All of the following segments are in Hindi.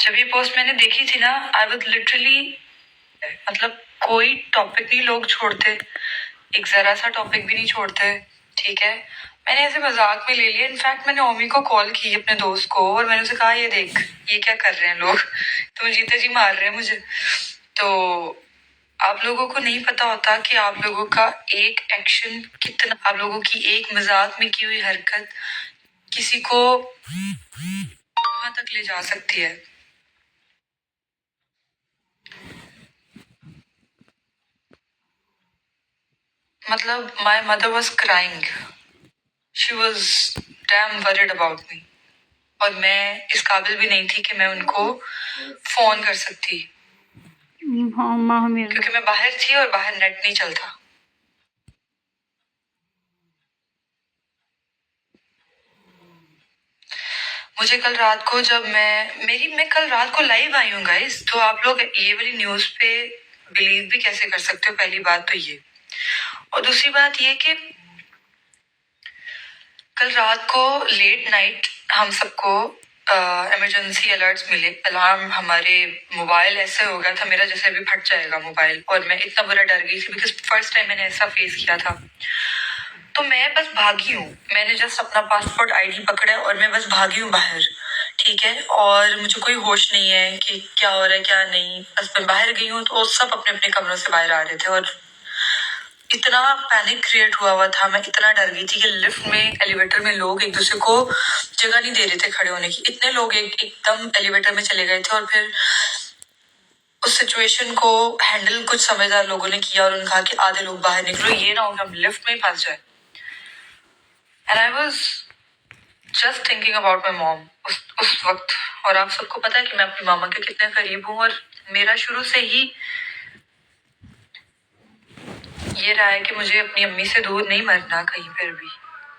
जब ये पोस्ट मैंने देखी थी ना, आई वॉज लिटरली, मतलब कोई टॉपिक नहीं लोग छोड़ते, एक जरा सा टॉपिक भी नहीं छोड़ते। ठीक है, मैंने ऐसे मजाक में ले लिया। इनफैक्ट मैंने ओमी को कॉल की, अपने दोस्त को, और मैंने उसे कहा ये देख ये क्या कर रहे हैं लोग, तो जीते जी मार रहे हैं मुझे। तो आप लोगों को नहीं पता होता कि आप लोगों का एक एक्शन कितना, आप लोगों की एक मजाक में की हुई हरकत किसी को कहाँ तक ले जा सकती है। मतलब my mother was crying, she was damn worried about me, और मैं इस काबिल भी नहीं थी कि मैं उनको फोन कर सकती। हाँ, क्योंकि मैं बाहर थी और बाहर नेट नहीं चलता। मुझे कल रात को जब मैं कल रात को लाइव आई हूँ गाइस, तो आप लोग ये वाली न्यूज पे बिलीव भी कैसे कर सकते हो? पहली बात तो ये, और दूसरी बात ये कि कल रात को लेट नाइट हम सबको इमरजेंसी अलर्ट्स मिले, अलार्म, हमारे मोबाइल ऐसे हो गया था मेरा जैसे अभी फट जाएगा मोबाइल, और मैं इतना बुरा डर गई थी बिकॉज फर्स्ट टाइम मैंने ऐसा फेस किया था। तो मैं बस भागी हूँ, मैंने जस्ट अपना पासपोर्ट आईडी पकड़ा और मैं बस भागी हूँ बाहर। ठीक है, और मुझे कोई होश नहीं है कि क्या हो रहा है क्या नहीं, बस मैं बाहर गई हूँ तो सब अपने अपने कमरों से बाहर आ रहे थे, और इतना पैनिक क्रिएट हुआ था, मैं इतना डर गई थी कि लिफ्ट में, एलिवेटर में लोग एक दूसरे को जगह नहीं दे रहे थे खड़े होने की। इतने लोग एकदम एलिवेटर में चले गए थे, और फिर उस सिचुएशन को हैंडल कुछ समझदार लोगों ने किया और उन्होंने कहा कि आधे लोग बाहर निकलो, ये ना हो कि हम लिफ्ट में ही फंस जाए। And I was just thinking about my mom उस वक्त। और आप सबको पता है कि मैं अपनी मामा के कितने करीब हूँ, और मेरा शुरू से ही ये रहा है कि मुझे अपनी अम्मी से दूर नहीं मरना कहीं पर भी।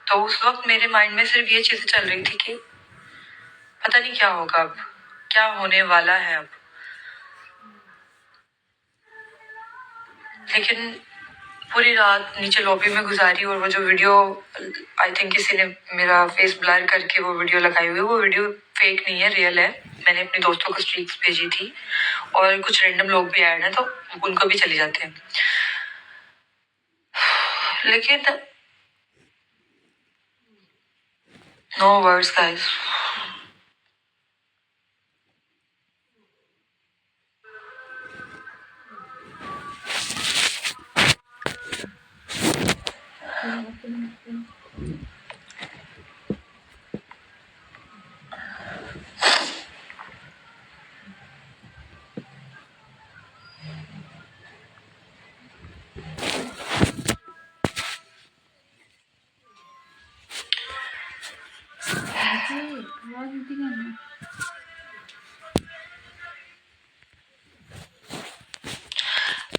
तो उस वक्त मेरे माइंड में सिर्फ ये चीजें चल रही थी कि पता नहीं क्या होगा अब, क्या होने वाला है अब। लेकिन पूरी रात नीचे लॉबी में गुजारी, और वो जो वीडियो, आई थिंक किसी ने मेरा फेस ब्लर करके वो वीडियो लगाई हुई है, वो वीडियो फेक नहीं है, रियल है। मैंने अपने दोस्तों को स्ट्रीक्स भेजी थी, और कुछ रैंडम लोग भी ऐड हैं तो उनको भी चली जाते हैं। लेकिन नो वर्ड्स गाइस।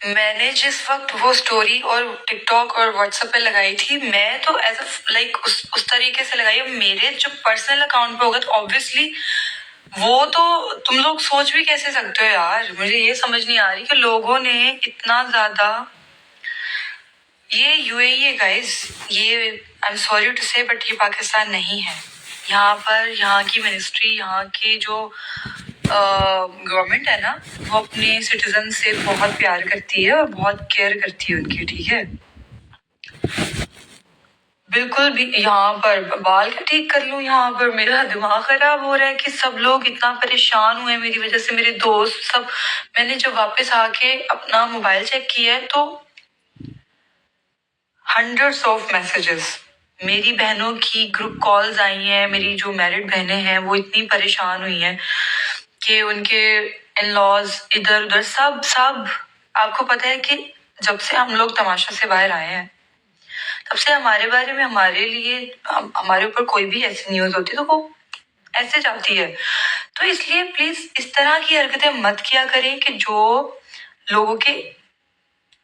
मैंने जिस वक्त वो स्टोरी और टिकटॉक और व्हाट्सएप पे लगाई थी, मैं तो एज लाइक उस तरीके से लगाई। मेरे जो पर्सनल अकाउंट पे होगा तो ऑब्वियसली वो तो तुम लोग सोच भी कैसे सकते हो यार। मुझे ये समझ नहीं आ रही कि लोगों ने इतना ज्यादा, ये यूएई है गाइस, ये आई एम सॉरी टू से बट ये पाकिस्तान नहीं है। यहाँ पर यहाँ की मिनिस्ट्री, यहाँ की जो गवर्नमेंट है ना, वो अपने सिटीजन से बहुत प्यार करती है और बहुत केयर करती है उनकी। ठीक है, बिल्कुल भी यहाँ पर बाल क्या ठीक कर लूं, यहाँ पर मेरा दिमाग खराब हो रहा है कि सब लोग इतना परेशान हुए मेरी वजह से, मेरे दोस्त सब। मैंने जब वापस आके अपना मोबाइल चेक किया है तो हंड्रेड्स ऑफ मैसेजेस, मेरी बहनों की ग्रुप कॉल्स आई हैं। मेरी जो मैरिड बहनें हैं वो इतनी परेशान हुई हैं कि उनके इन लॉज इधर उधर सब सब। आपको पता है कि जब से हम लोग तमाशा से बाहर आए हैं तब से हमारे बारे में, हमारे लिए, हमारे ऊपर कोई भी ऐसी न्यूज होती है तो वो ऐसे जाती है। तो इसलिए प्लीज इस तरह की हरकतें मत किया करें कि जो लोगों के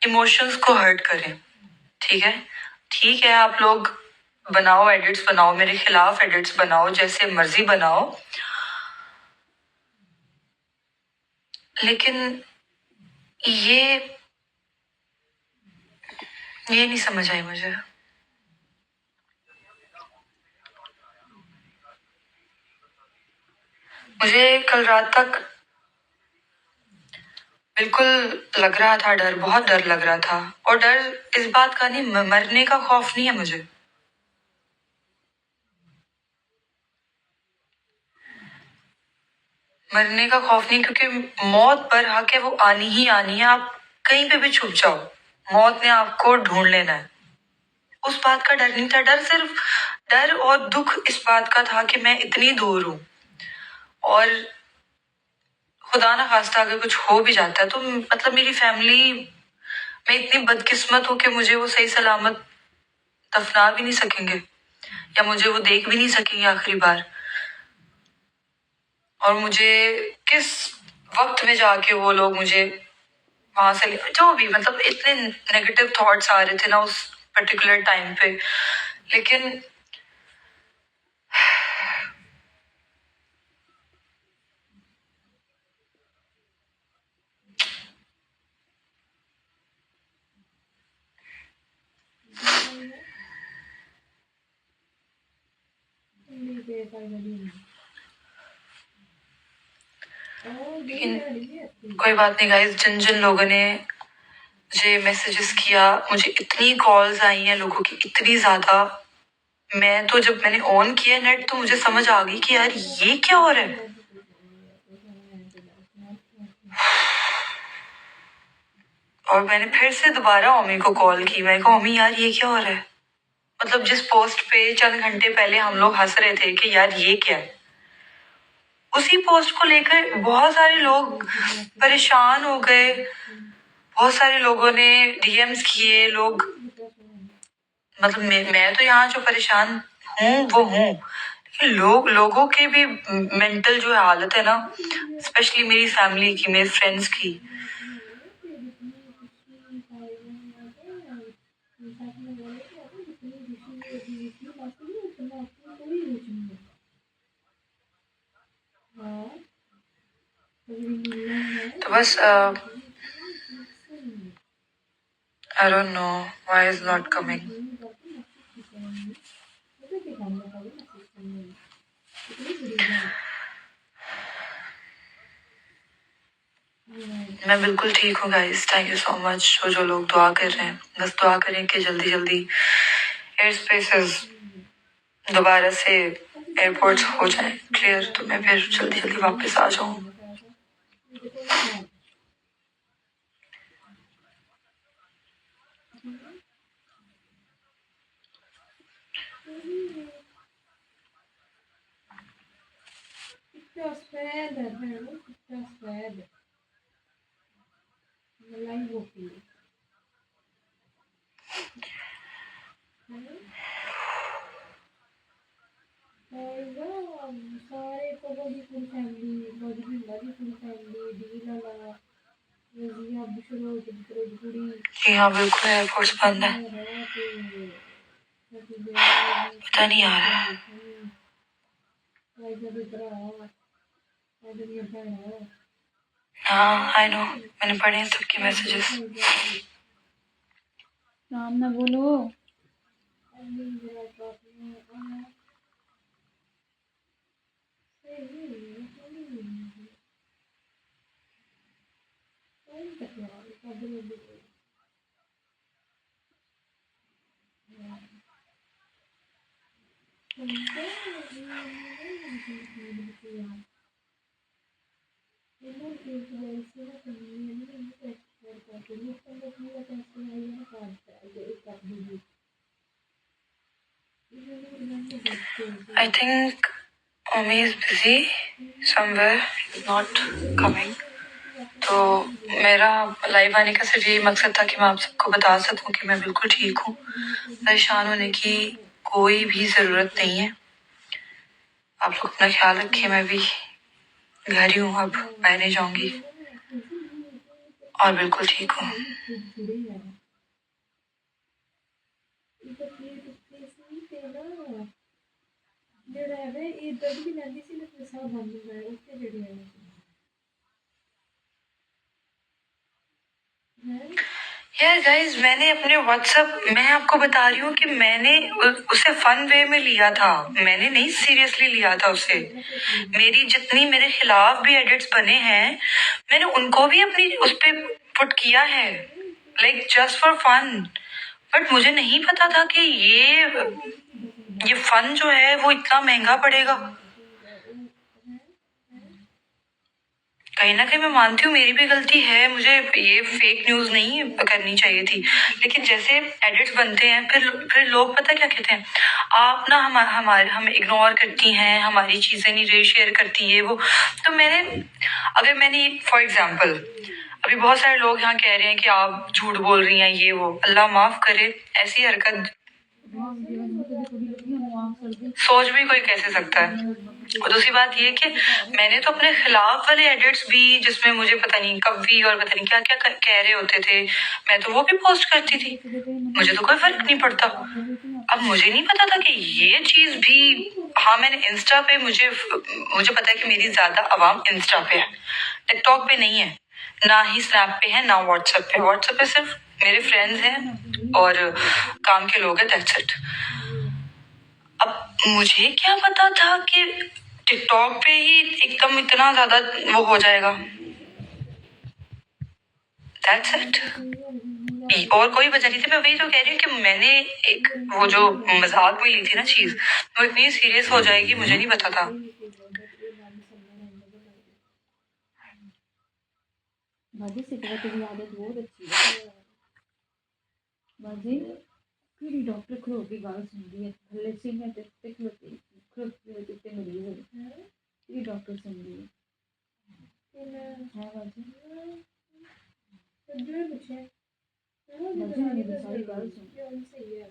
इमोशंस को हर्ट करें। ठीक है, ठीक है, आप लोग बनाओ, एडिट्स बनाओ, मेरे खिलाफ एडिट्स बनाओ, जैसे मर्जी बनाओ, लेकिन ये नहीं समझ आई मुझे। मुझे कल रात तक बिल्कुल लग रहा था डर, बहुत डर लग रहा था। और डर इस बात का नहीं, मरने का खौफ नहीं है मुझे। मरने का खौफ नहीं, क्योंकि मौत पर हक है, वो आनी ही आनी है। आप कहीं पे भी छुप जाओ, मौत ने आपको ढूंढ लेना है। उस बात का डर नहीं था। डर सिर्फ डर और दुख इस बात का था कि मैं इतनी दूर हूं, और खुदा ना खास्ता अगर कुछ हो भी जाता है तो मतलब मेरी फैमिली में इतनी बदकिस्मत हूं कि मुझे वो सही सलामत दफना भी नहीं सकेंगे, या मुझे वो देख भी नहीं सकेंगे आखिरी बार। और मुझे किस वक्त में जाके वो लोग मुझे वहां से जो भी, मतलब इतने नेगेटिव थॉट्स आ रहे थे ना उस पर्टिकुलर टाइम पे। लेकिन कोई बात नहीं गाइस, जिन जिन लोगों ने मुझे मैसेजेस किया, मुझे इतनी कॉल्स आई हैं लोगों की, इतनी ज्यादा। मैं तो जब मैंने ऑन किया नेट तो मुझे समझ आ गई कि यार ये क्या हो रहा है। और मैंने फिर से दोबारा ओमी को कॉल की। मैं कहा ओमी यार ये क्या हो रहा है। मतलब जिस पोस्ट पे चंद घंटे पहले हम लोग हंस रहे थे कि यार ये क्या है, उसी पोस्ट को लेकर बहुत सारे लोग परेशान हो गए। बहुत सारे लोगों ने डीएम्स किए। लोग, मतलब मैं तो यहाँ जो परेशान हूँ वो हूँ, लेकिन लोगों के भी मेंटल जो हालत है ना, स्पेशली मेरी फैमिली की, मेरे फ्रेंड्स की। तो बस I don't know why is not coming. मैं बिल्कुल ठीक हूँ guys, thank you so much. जो लोग दुआ कर रहे हैं, बस दुआ करें कि जल्दी जल्दी एयर स्पेसेस दोबारा से एयरपोर्ट्स हो जाए क्लियर, तो मैं फिर जल्दी जल्दी वापस आ जाऊँ। जी हाँ बिल्कुल, एयरपोर्ट्स बंद है। पता नहीं आ रहा है। हाँ आई नो, मैंने पढ़े हैं सबके मैसेजेस। नाम ना बोलो। I think Omi is busy somewhere, is not coming. तो मेरा लाइव आने का सिर्फ यही मकसद था कि मैं आप सबको बता सकूं कि मैं बिल्कुल ठीक हूँ। परेशान होने की कोई भी ज़रूरत नहीं है। आप लोग अपना ख्याल रखिए। मैं भी घर ही हूँ, अब बाहर नहीं जाऊंगी, और बिल्कुल ठीक हूँ। यार गाइज, मैंने अपने व्हाट्सएप, मैं आपको बता रही हूँ कि मैंने उसे फन वे में लिया था, मैंने नहीं सीरियसली लिया था उसे। मेरी जितनी मेरे खिलाफ भी एडिट्स बने हैं, मैंने उनको भी अपनी उस पे पुट किया है, like just for fun. But मुझे नहीं पता था कि ये फन जो है वो इतना महंगा पड़ेगा। कहीं ना कहीं मैं मानती हूँ मेरी भी गलती है, मुझे ये फेक न्यूज नहीं करनी चाहिए थी। लेकिन जैसे एडिट्स बनते हैं, फिर लोग पता क्या कहते हैं, आप ना हम इग्नोर करती हैं, हमारी चीजें नहीं शेयर करती है वो। तो मैंने फॉर एग्जाम्पल, अभी बहुत सारे लोग यहाँ कह रहे हैं कि आप झूठ बोल रही हैं, ये वो, अल्लाह माफ करे, ऐसी हरकत सोच भी कोई कैसे सकता है। और दूसरी बात ये कि मैंने तो अपने खिलाफ वाले एडिट्स भी, जिसमें मुझे पता नहीं कभी और पता नहीं क्या क्या कह रहे होते थे, मैं तो वो भी पोस्ट करती थी, मुझे तो कोई फर्क नहीं पड़ता। अब मुझे नहीं पता था कि ये चीज भी, हाँ मैंने इंस्टा पे, मुझे पता है कि मेरी ज्यादा आवाम इंस्टा पे है, टिकटॉक पे नहीं है, ना ही स्नैप पे है, ना व्हाट्सएप पे। व्हाट्सएप पे सिर्फ मेरे फ्रेंड्स हैं और काम के लोग हैं, दैट्स इट। अब मुझे क्या पता था कि टिकटॉक पे ही एकदम इतना ज्यादा वो हो जाएगा, दैट्स इट। और कोई वजह नहीं थी, मैं वही तो कह रही हूँ कि मैंने एक वो जो मजाक में ली थी ना चीज, वो इतनी सीरियस हो जाएगी मुझे नहीं पता था। बाजी से तेरी आदत बहुत अच्छी है बाजी। फिर डॉक्टर खड़ो की गाल सुन रही है, थल्ले से मैं ते खड़ोते मरीज है, ये डॉक्टर सुन रही है बाजी। जो पूछे बाजी मैंने तो सारी गाल सुन सही है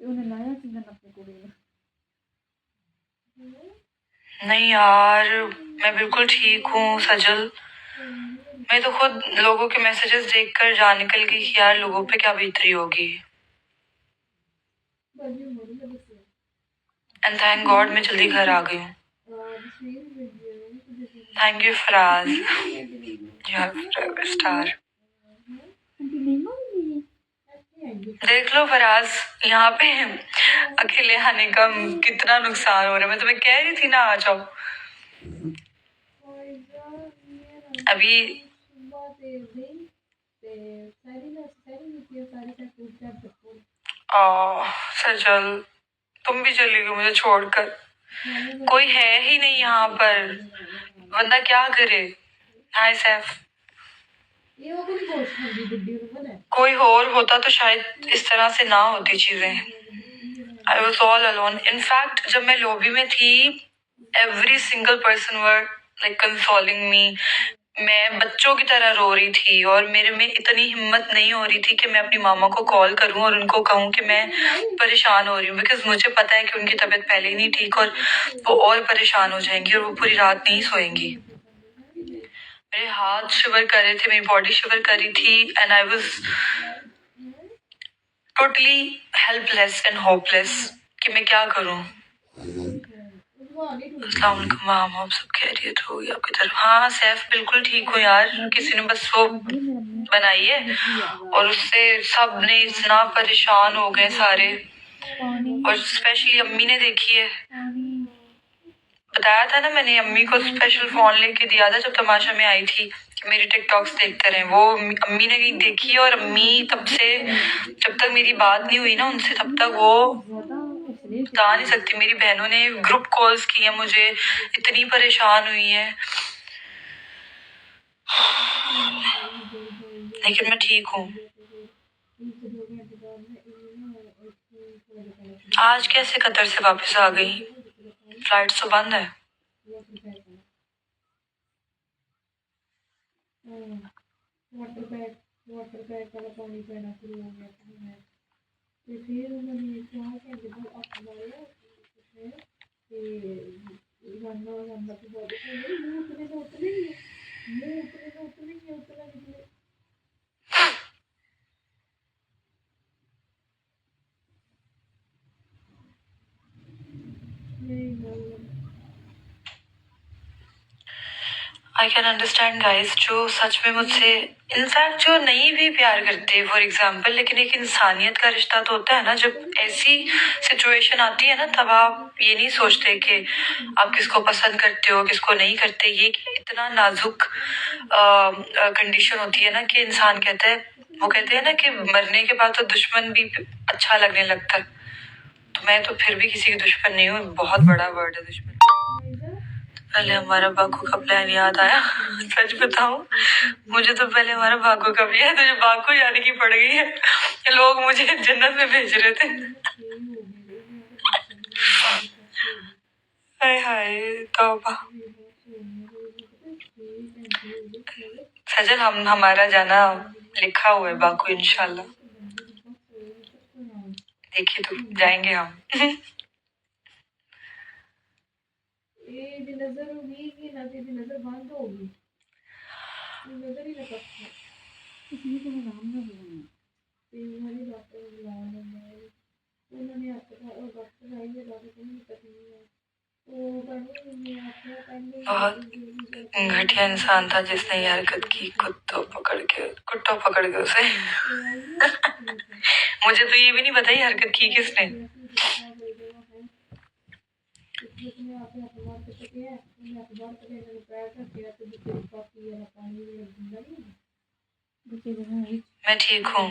उन्हें लाया कि अपने को नहीं यार, मैं बिल्कुल ठीक हूँ सजल। मैं तो खुद लोगों के मैसेजेस देखकर जान निकल गई कि यार लोगों पे क्या बीतरी होगी। एंड थैंक गॉड मैं जल्दी घर आ गई हूँ। Thank you Faraz, you have star. देख लो फराज, यहाँ पे अकेले आने का कितना नुकसान हो रहा है। मैं तुम्हें कह रही थी ना आ जाओ। अभी सजल, तुम भी चली गई मुझे छोड़कर, कोई है ही नहीं यहाँ पर, बंदा क्या करे। हाय सैफ, कोई और होता तो शायद इस तरह से ना होती चीजें। I was all alone. In fact जब मैं लॉबी में थी, every single person were like consoling me. मैं बच्चों की तरह रो रही थी और मेरे में इतनी हिम्मत नहीं हो रही थी कि मैं अपनी मामा को कॉल करूं और उनको कहूं कि मैं परेशान हो रही हूँ, बिकॉज मुझे पता है कि उनकी तबीयत पहले ही नहीं ठीक और वो और परेशान हो जाएंगी और वो पूरी रात नहीं सोएंगी। मेरे हाथ शिवर कर रहे थे, मेरी बॉडी शिवर कर रही थी, and I was totally helpless and hopeless कि मैं क्या करूं। अस्सलाम वालेकुम मैम, आप सब खैरियत होगी आपकी तरफ? हाँ सैफ बिल्कुल ठीक हूँ यार, किसी ने बस वो बनाई है और उससे सब ने इतना परेशान हो गए सारे, और स्पेशली अम्मी ने देखी है। बताया था ना मैंने, अम्मी को स्पेशल फोन लेके दिया था जब तमाशा में आई थी कि मेरी टिकटॉक्स देखते रहे। वो अम्मी ने देखी और अम्मी तब से, जब तक मेरी बात नहीं हुई ना उनसे, तब तक वो बता नहीं सकती। मेरी बहनों ने ग्रुप कॉल्स की है मुझे, इतनी परेशान हुई है, लेकिन मैं ठीक हूँ। आज कैसे कतर से वापस आ गई? फ्लाइट तो बंद है। वाटर बैग वाला पानी पीना शुरू हो गया था मैं, तो फिर उन्होंने कहा कि जब आप हमारे गंदा गंदा तो बॉडी मुंह उतरे निकले। आई कैन अंडरस्टैंड गाइस, जो सच में मुझसे, इनफैक्ट जो नहीं भी प्यार करते फॉर एग्जाम्पल, लेकिन एक इंसानियत का रिश्ता तो होता है ना, जब ऐसी सिचुएशन आती है ना, तब आप ये नहीं सोचते कि आप किसको पसंद करते हो किसको नहीं करते। ये इतना नाजुक कंडीशन होती है ना कि इंसान कहता है, वो कहते हैं ना कि मरने के बाद तो दुश्मन भी अच्छा लगने लगता है। तो मैं तो फिर भी किसी की दुश्मन नहीं हूँ, बहुत बड़ा वर्ड है दुश्मन। पहले हमारा बाकू का प्लान याद आया। सच बताऊं, मुझे तो पहले हमारा बाकू का भी है, तो जो बाकू जाने की पड़ गई है, लोग मुझे जन्नत में भेज रहे थे। हाय हाय तौबा। सजल, हमारा जाना लिखा हुआ है बाकू, इंशाल्लाह। देखिए तो जाएंगे हम। नजर होगी कि नजर बंद होगी, नजर ही लगा इसलिए तो आराम ना बोलना हमारी डॉक्टर बुलाया उन्होंने डॉक्टर आई है, डॉक्टर को नहीं पता नहीं है। बहुत घटिया इंसान था जिसने ये हरकत की, कुत्तों पकड़ के उसे। मुझे तो ये भी नहीं पता ये हरकत की किसने। मैं ठीक हूँ।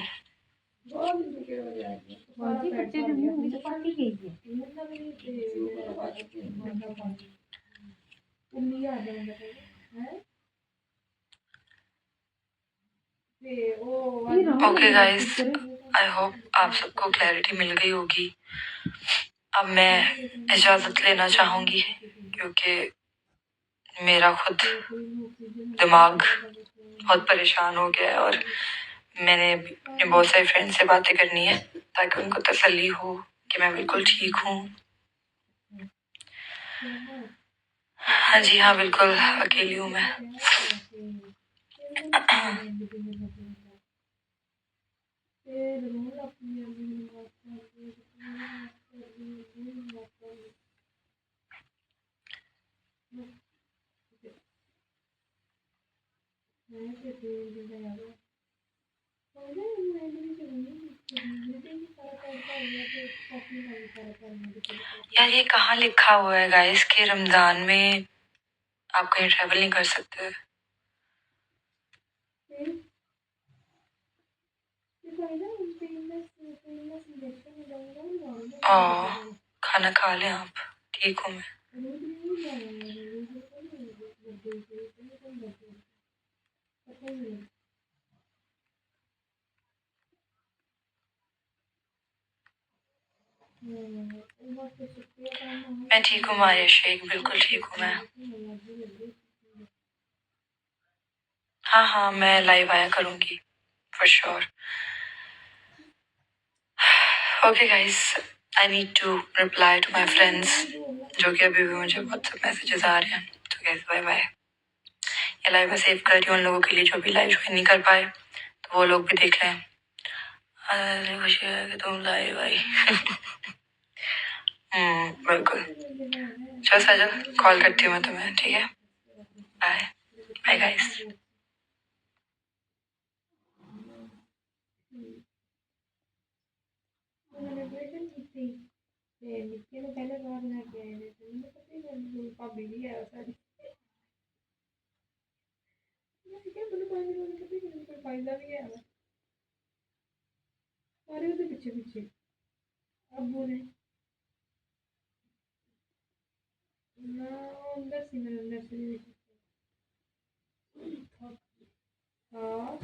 ओके गाइस, आई होप आप सबको क्लैरिटी मिल गई होगी। अब मैं इजाज़त लेना चाहूँगी क्योंकि मेरा खुद दिमाग बहुत परेशान हो गया है और मैंने अपने बहुत सारे फ्रेंड से बातें करनी है ताकि उनको तसल्ली हो कि मैं बिल्कुल ठीक हूँ। हाँ जी हाँ, बिल्कुल अकेली हूँ मैं। यार ये कहाँ लिखा हुआ है गाइस कि रमजान में आप कहीं ट्रैवल नहीं कर सकते? खाना खा लें आप, ठीक हूँ मैं। मैं ठीक हूँ मारिया शेख, बिल्कुल ठीक हूँ मैं। हाँ मैं लाइव आया करूँगी for sure. Okay guys, I need to reply to my friends, जो कि अभी भी मुझे व्हाट्सएप मैसेजेस आ रहे हैं। तो गाइस बाय बाय। ये लाइव मैं सेव कर रही हूँ उन लोगों के लिए जो भी लाइव ज्वाइन नहीं कर पाए, तो वो लोग भी देख लें। खुशी है कि तुम लाइव आई। बिल्कुल। चलो सजल, कॉल करती हूँ मैं तुम्हें, ठीक है? Bye bye guys. पीछे पीछे अब बोले ना अंदर सी मेरे अंदर से हाँ